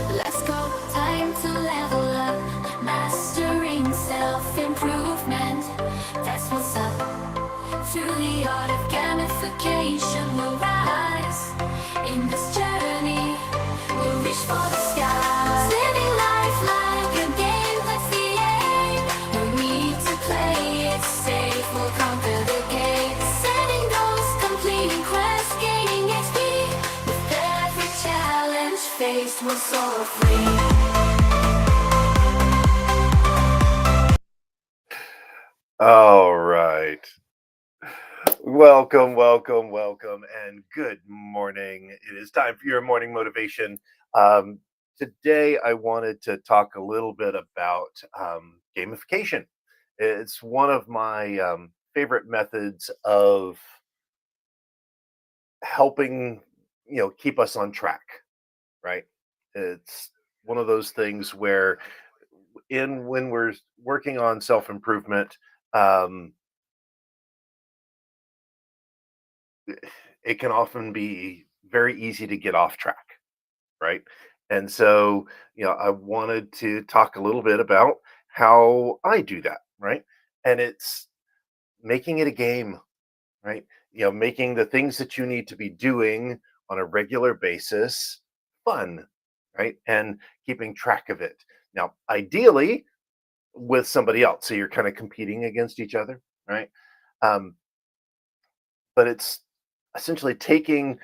Let's go, time to level up. Mastering self-improvement. That's what's up. Through the art of gamification, we'll rise. In this journey, we'll reach for the skies. Living life like a game, that's the aim. No need to play it safe, we'll conquer the game. Setting goals, completing quests, gaining XP. With every challenge faced, we'll soar free. All right. Welcome, and good morning. It is time for your morning motivation. Um, Today, I wanted to talk a little bit about gamification. It's one of my favorite methods of helping, keep us on track, right? It's one of those things where, when we're working on self improvement, um, it can often be very easy to get off track, right? And so, I wanted to talk a little bit about how I do that, right? And it's making it a game, right? Making the things that you need to be doing on a regular basis fun, right? And keeping track of it. Now, ideally, with somebody else. So you're kind of competing against each other, right? Um, but it's essentially taking,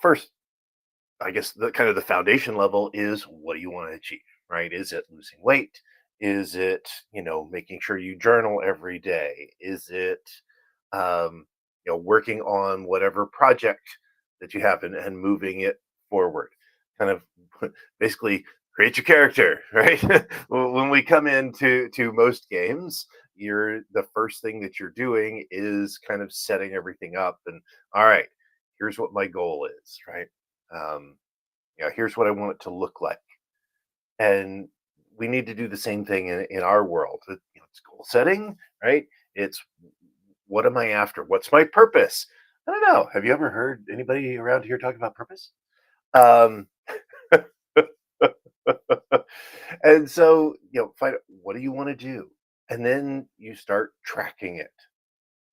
first, I guess the kind of the foundation level is what do you want to achieve, right? Is it losing weight? Is it, making sure you journal every day? Is it, working on whatever project that you have and moving it forward? Kind of basically create your character, right? When we come into most games, the first thing that you're doing is kind of setting everything up and all right, here's what my goal is, right? Um, here's what I want it to look like. And we need to do the same thing in our world. It's goal setting, right? It's what am I after? What's my purpose? I don't know. Have you ever heard anybody around here talk about purpose? Um, and so, find out what do you want to do? And then you start tracking it,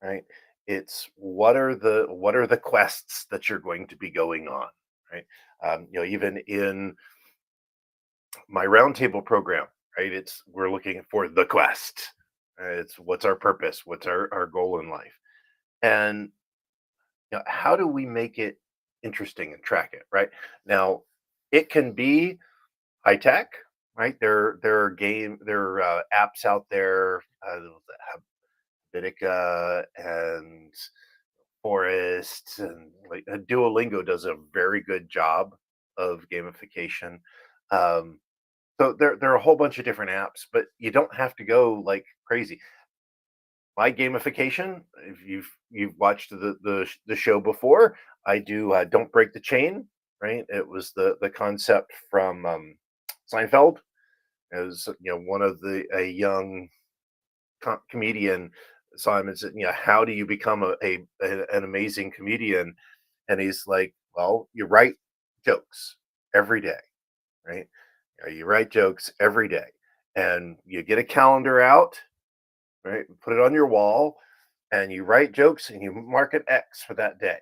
right? It's what are the quests that you're going to be going on, right? Even in my roundtable program, right? It's we're looking for the quest. It's what's our purpose? What's our goal in life? And how do we make it interesting and track it, right? Now, it can be high tech, right? There are apps out there that have Vidica and Forest, and like Duolingo does a very good job of gamification. Um, So there are a whole bunch of different apps, but you don't have to go like crazy. My gamification, if you've watched the show before, I do Don't Break the Chain, right? It was the concept from Seinfeld. As one of the a young comedian saw him and said, how do you become an amazing comedian? And he's like, well, you write jokes every day, right? You write jokes every day, and you get a calendar out, right? Put it on your wall, and you write jokes, and you mark an X for that day.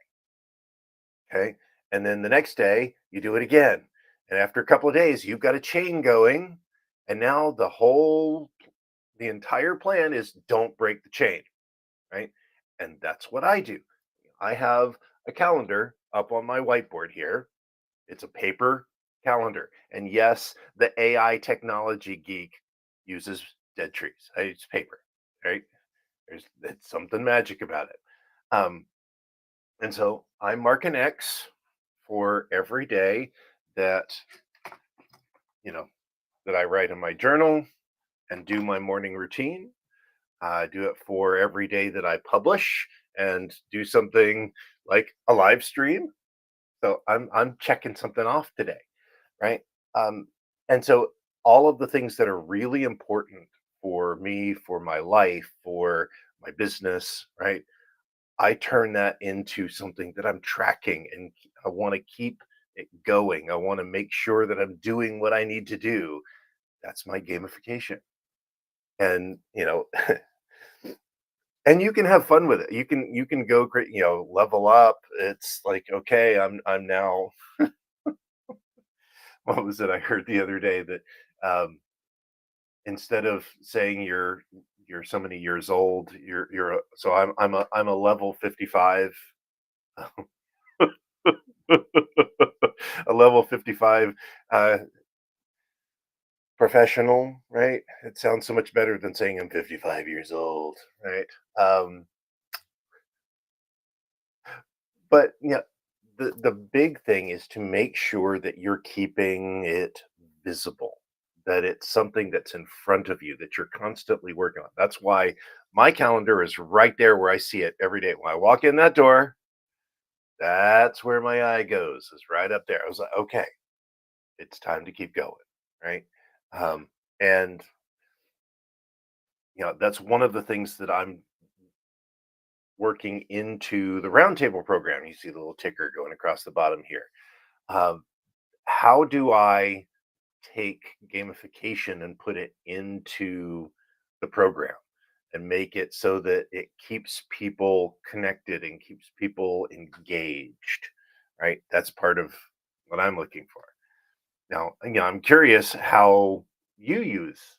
Okay, and then the next day you do it again, and after a couple of days, you've got a chain going, and now the entire plan is don't break the chain, right? And that's what I do. I have a calendar up on my whiteboard here. It's a paper calendar. And yes, the AI technology geek uses dead trees. It's paper, right? There's something magic about it. Um, and so I mark an X for every day that, you know, that I write in my journal and do my morning routine. I do it for every day that I publish and do something like a live stream. So I'm checking something off today, right? Um, and so all of the things that are really important for me, for my life, for my business, right? I turn that into something that I'm tracking and I want to keep it going. I want to make sure that I'm doing what I need to do. That's my gamification. And, and you can have fun with it. You can go great, level up. It's like, okay, I'm now what was it I heard the other day that um instead of saying you're so many years old, so I'm a level 55 a level 55 uh professional, right? It sounds so much better than saying I'm 55 years old, right? Um but yeah, the big thing is to make sure that you're keeping it visible, that it's something that's in front of you, that you're constantly working on. That's why my calendar is right there where I see it every day. When I walk in that door, that's where my eye goes, is right up there. I was like, okay, it's time to keep going, right? Um, and that's one of the things that I'm working into the roundtable program. You see the little ticker going across the bottom here. Um, how do I take gamification and put it into the program and make it so that it keeps people connected and keeps people engaged, right? That's part of what I'm looking for. Now, I'm curious how you use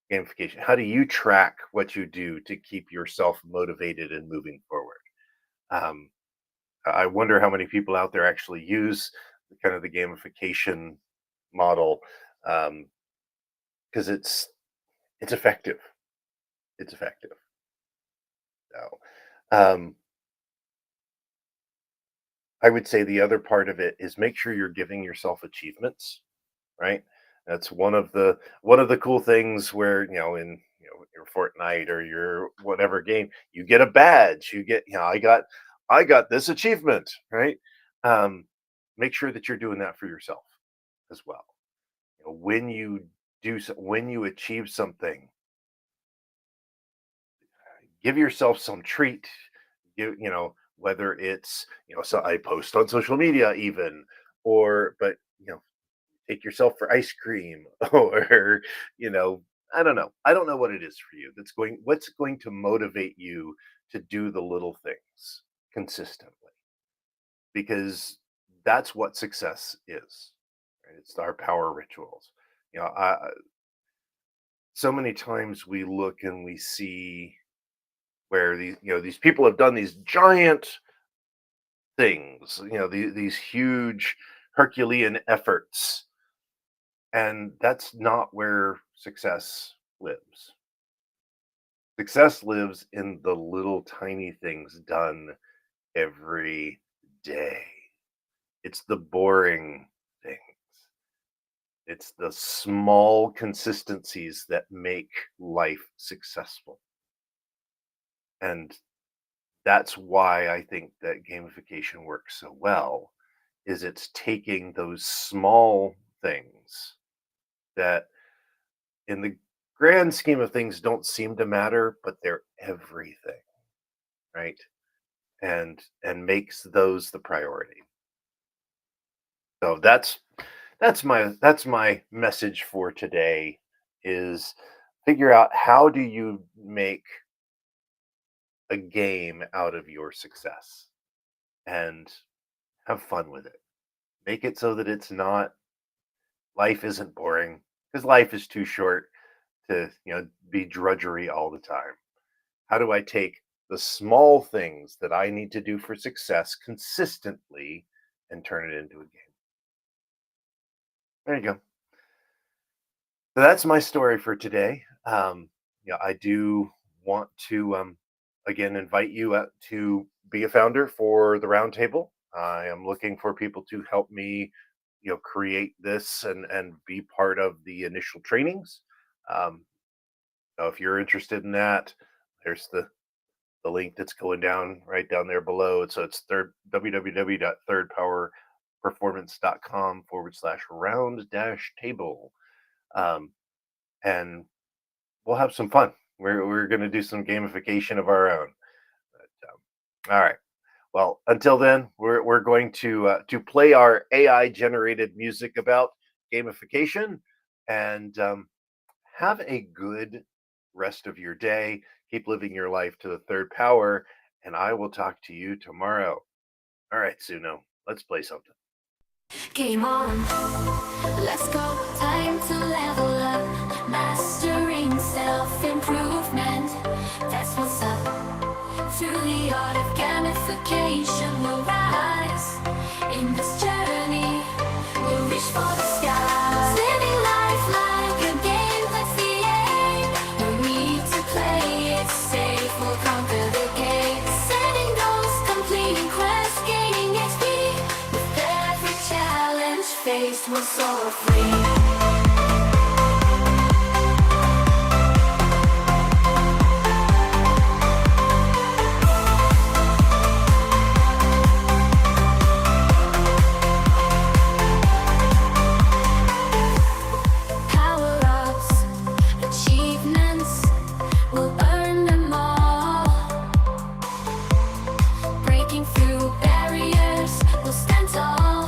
gamification. How do you track what you do to keep yourself motivated and moving forward? Um, I wonder how many people out there actually use kind of the gamification model, because it's effective. It's effective. So, I would say the other part of it is make sure you're giving yourself achievements, right? That's one of the cool things where in your Fortnite or your whatever game, you get a badge. You get I got this achievement, right? Um, Make sure that you're doing that for yourself as well. When you when you achieve something, give yourself some treat. Whether it's so I post on social media even, or but take yourself for ice cream or you know I don't know. I don't know what it is for you what's going to motivate you to do the little things consistently, because that's what success is, right? It's our power rituals. So many times we look and we see where these people have done these giant things, these huge Herculean efforts, and that's not where success lives. Success lives in the little tiny things done every day. It's the boring things. It's the small consistencies that make life successful. And that's why I think that gamification works so well, is it's taking those small things that in the grand scheme of things don't seem to matter, but they're everything, right? And makes those the priority. So that's my message for today, is figure out how do you make a game out of your success and have fun with it. Make it so that it's not life isn't boring, because life is too short to be drudgery all the time. How do I take the small things that I need to do for success consistently and turn it into a game? There you go. So that's my story for today. I do want to again invite you out to be a founder for the roundtable. I am looking for people to help me, create this and be part of the initial trainings. Um, so if you're interested in that, there's the link that's going down right down there below. So it's www.thirdpowerperformance.com/round dash table. Um, and we'll have some fun. We're going to do some gamification of our own. But, all right. Well, until then, we're going to play our AI generated music about gamification, and have a good rest of your day. Keep living your life to the third power, and I will talk to you tomorrow. All right, Suno, let's play something. Game on, let's go. Time to level up. Mastering self-improvement. That's what's up. Through the art of gamification, we'll rise. In this journey, we'll reach for the skies. Living life like a game, that's the aim. No need to play it safe, we'll conquer the game. Setting goals, completing quests, gaining XP. With every challenge faced, we'll soar free. Power-ups, achievements, we'll earn them all. Breaking through barriers, we'll stand tall.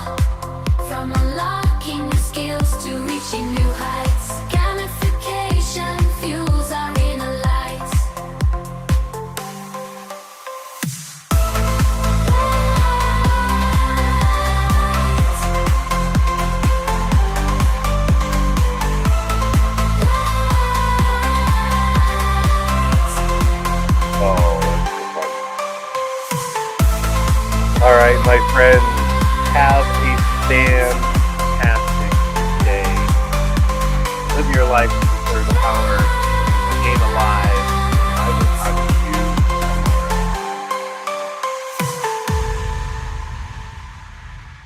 From unlocking new skills to reaching new heights, gamification fuels our inner lights. Oh, that's so fun. All right, my friends, have a